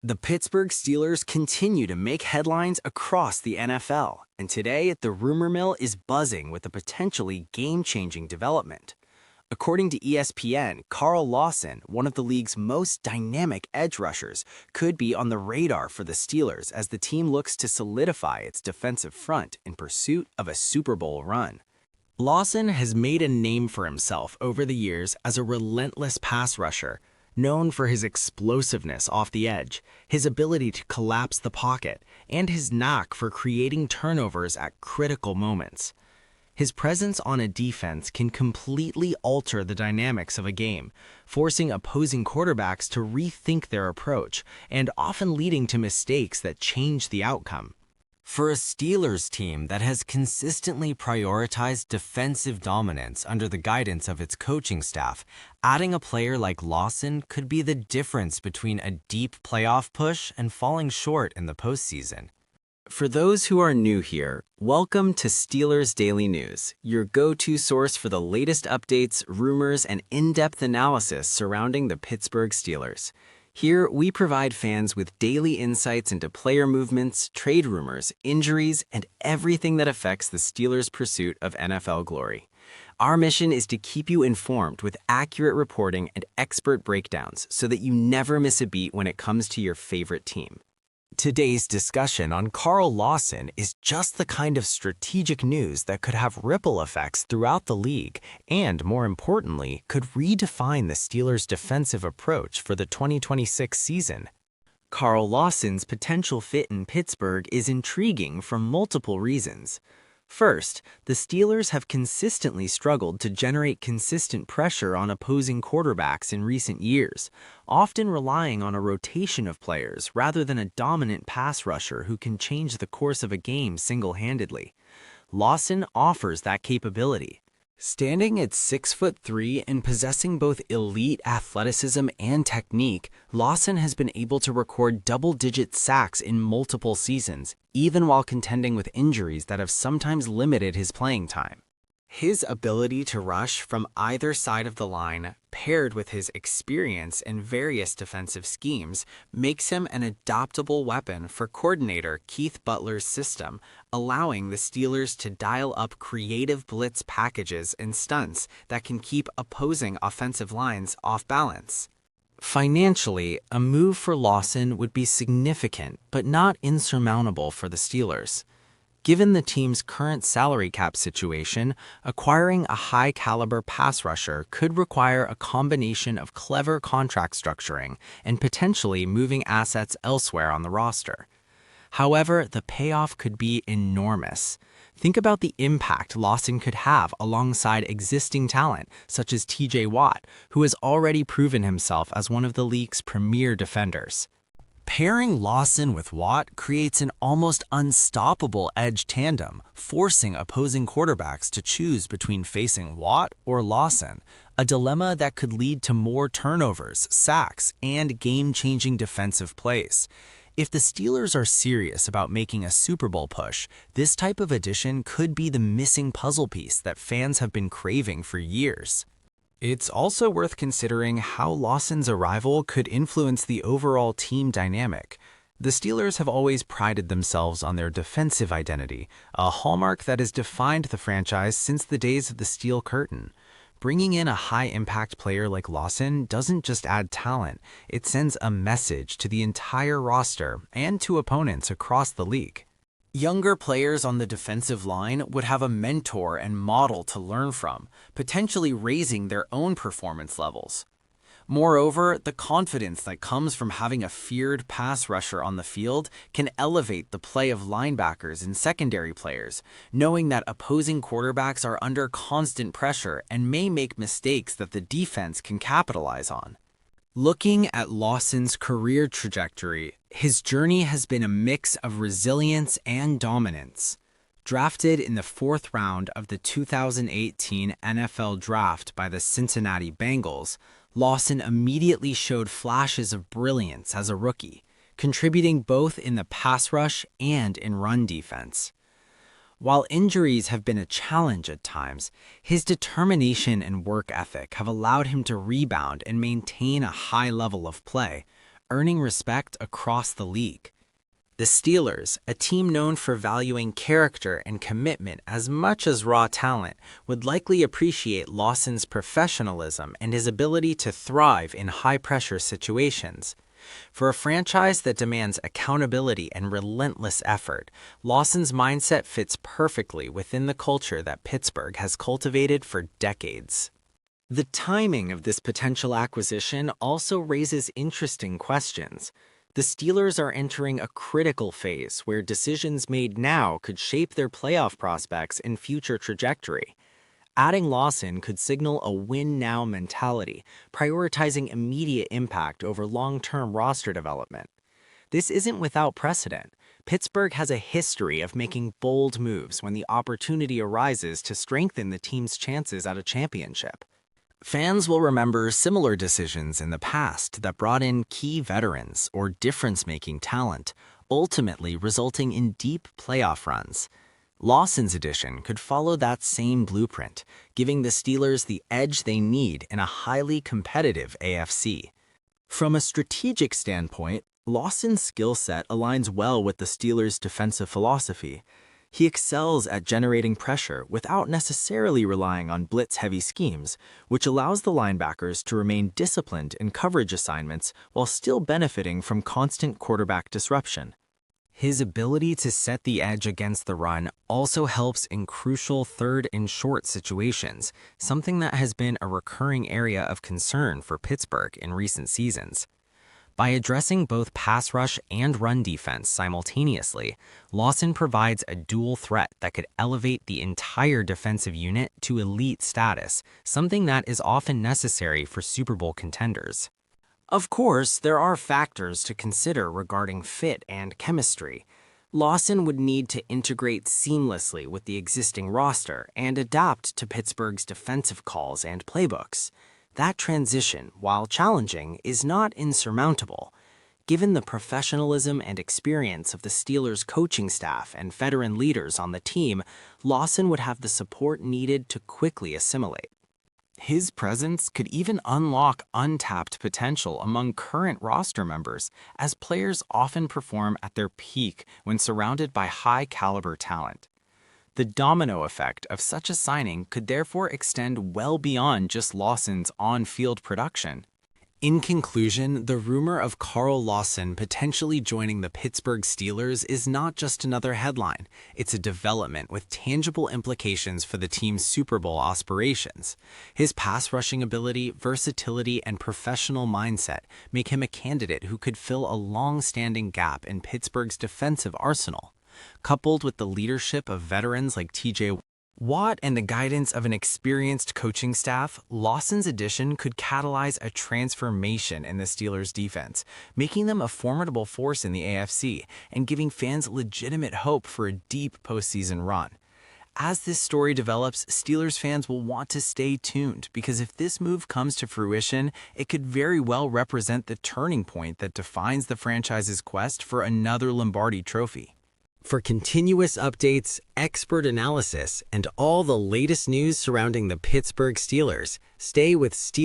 The Pittsburgh Steelers continue to make headlines across the NFL, and today the rumor mill is buzzing with a potentially game-changing development. According to ESPN, Carl Lawson, one of the league's most dynamic edge rushers, could be on the radar for the Steelers as the team looks to solidify its defensive front in pursuit of a Super Bowl run. Lawson has made a name for himself over the years as a relentless pass rusher, known for his explosiveness off the edge, his ability to collapse the pocket, and his knack for creating turnovers at critical moments. His presence on a defense can completely alter the dynamics of a game, forcing opposing quarterbacks to rethink their approach and often leading to mistakes that change the outcome. For a Steelers team that has consistently prioritized defensive dominance under the guidance of its coaching staff, adding a player like Lawson could be the difference between a deep playoff push and falling short in the postseason. For those who are new here, welcome to Steelers Daily News, your go-to source for the latest updates, rumors, and in-depth analysis surrounding the Pittsburgh Steelers. Here, we provide fans with daily insights into player movements, trade rumors, injuries, and everything that affects the Steelers' pursuit of NFL glory. Our mission is to keep you informed with accurate reporting and expert breakdowns so that you never miss a beat when it comes to your favorite team. Today's discussion on Carl Lawson is just the kind of strategic news that could have ripple effects throughout the league and, more importantly, could redefine the Steelers' defensive approach for the 2026 season. Carl Lawson's potential fit in Pittsburgh is intriguing for multiple reasons. First, the Steelers have consistently struggled to generate consistent pressure on opposing quarterbacks in recent years, often relying on a rotation of players rather than a dominant pass rusher who can change the course of a game single-handedly. Lawson offers that capability. Standing at 6'3" and possessing both elite athleticism and technique, Lawson has been able to record double-digit sacks in multiple seasons, even while contending with injuries that have sometimes limited his playing time. His ability to rush from either side of the line, paired with his experience in various defensive schemes, makes him an adaptable weapon for coordinator Keith Butler's system, allowing the Steelers to dial up creative blitz packages and stunts that can keep opposing offensive lines off balance. Financially, a move for Lawson would be significant but not insurmountable for the Steelers. Given the team's current salary cap situation, acquiring a high-caliber pass rusher could require a combination of clever contract structuring and potentially moving assets elsewhere on the roster. However, the payoff could be enormous. Think about the impact Lawson could have alongside existing talent such as TJ Watt, who has already proven himself as one of the league's premier defenders. Pairing Lawson with Watt creates an almost unstoppable edge tandem, forcing opposing quarterbacks to choose between facing Watt or Lawson, a dilemma that could lead to more turnovers, sacks, and game-changing defensive plays. If the Steelers are serious about making a Super Bowl push, this type of addition could be the missing puzzle piece that fans have been craving for years. It's also worth considering how Lawson's arrival could influence the overall team dynamic. The Steelers have always prided themselves on their defensive identity, a hallmark that has defined the franchise since the days of the Steel Curtain. Bringing in a high-impact player like Lawson doesn't just add talent, it sends a message to the entire roster and to opponents across the league. Younger players on the defensive line would have a mentor and model to learn from, potentially raising their own performance levels. Moreover, the confidence that comes from having a feared pass rusher on the field can elevate the play of linebackers and secondary players, knowing that opposing quarterbacks are under constant pressure and may make mistakes that the defense can capitalize on. Looking at Lawson's career trajectory, his journey has been a mix of resilience and dominance. Drafted in the 4th round of the 2018 NFL Draft by the Cincinnati Bengals, Lawson immediately showed flashes of brilliance as a rookie, contributing both in the pass rush and in run defense. While injuries have been a challenge at times, his determination and work ethic have allowed him to rebound and maintain a high level of play, earning respect across the league. The Steelers, a team known for valuing character and commitment as much as raw talent, would likely appreciate Lawson's professionalism and his ability to thrive in high-pressure situations. For a franchise that demands accountability and relentless effort, Lawson's mindset fits perfectly within the culture that Pittsburgh has cultivated for decades. The timing of this potential acquisition also raises interesting questions. The Steelers are entering a critical phase where decisions made now could shape their playoff prospects and future trajectory. Adding Lawson could signal a win-now mentality, prioritizing immediate impact over long-term roster development. This isn't without precedent. Pittsburgh has a history of making bold moves when the opportunity arises to strengthen the team's chances at a championship. Fans will remember similar decisions in the past that brought in key veterans or difference-making talent, ultimately resulting in deep playoff runs. Lawson's addition could follow that same blueprint, giving the Steelers the edge they need in a highly competitive AFC. From a strategic standpoint, Lawson's skill set aligns well with the Steelers' defensive philosophy. He excels at generating pressure without necessarily relying on blitz-heavy schemes, which allows the linebackers to remain disciplined in coverage assignments while still benefiting from constant quarterback disruption. His ability to set the edge against the run also helps in crucial third and short situations, something that has been a recurring area of concern for Pittsburgh in recent seasons. By addressing both pass rush and run defense simultaneously, Lawson provides a dual threat that could elevate the entire defensive unit to elite status, something that is often necessary for Super Bowl contenders. Of course, there are factors to consider regarding fit and chemistry. Lawson would need to integrate seamlessly with the existing roster and adapt to Pittsburgh's defensive calls and playbooks. That transition, while challenging, is not insurmountable. Given the professionalism and experience of the Steelers' coaching staff and veteran leaders on the team, Lawson would have the support needed to quickly assimilate. His presence could even unlock untapped potential among current roster members, as players often perform at their peak when surrounded by high-caliber talent. The domino effect of such a signing could therefore extend well beyond just Lawson's on-field production. In conclusion, the rumor of Carl Lawson potentially joining the Pittsburgh Steelers is not just another headline. It's a development with tangible implications for the team's Super Bowl aspirations. His pass-rushing ability, versatility, and professional mindset make him a candidate who could fill a long-standing gap in Pittsburgh's defensive arsenal. Coupled with the leadership of veterans like T.J. Watt and the guidance of an experienced coaching staff, Lawson's addition could catalyze a transformation in the Steelers' defense, making them a formidable force in the AFC and giving fans legitimate hope for a deep postseason run. As this story develops, Steelers fans will want to stay tuned because if this move comes to fruition, it could very well represent the turning point that defines the franchise's quest for another Lombardi trophy. For continuous updates, expert analysis, and all the latest news surrounding the Pittsburgh Steelers, stay with Steelers.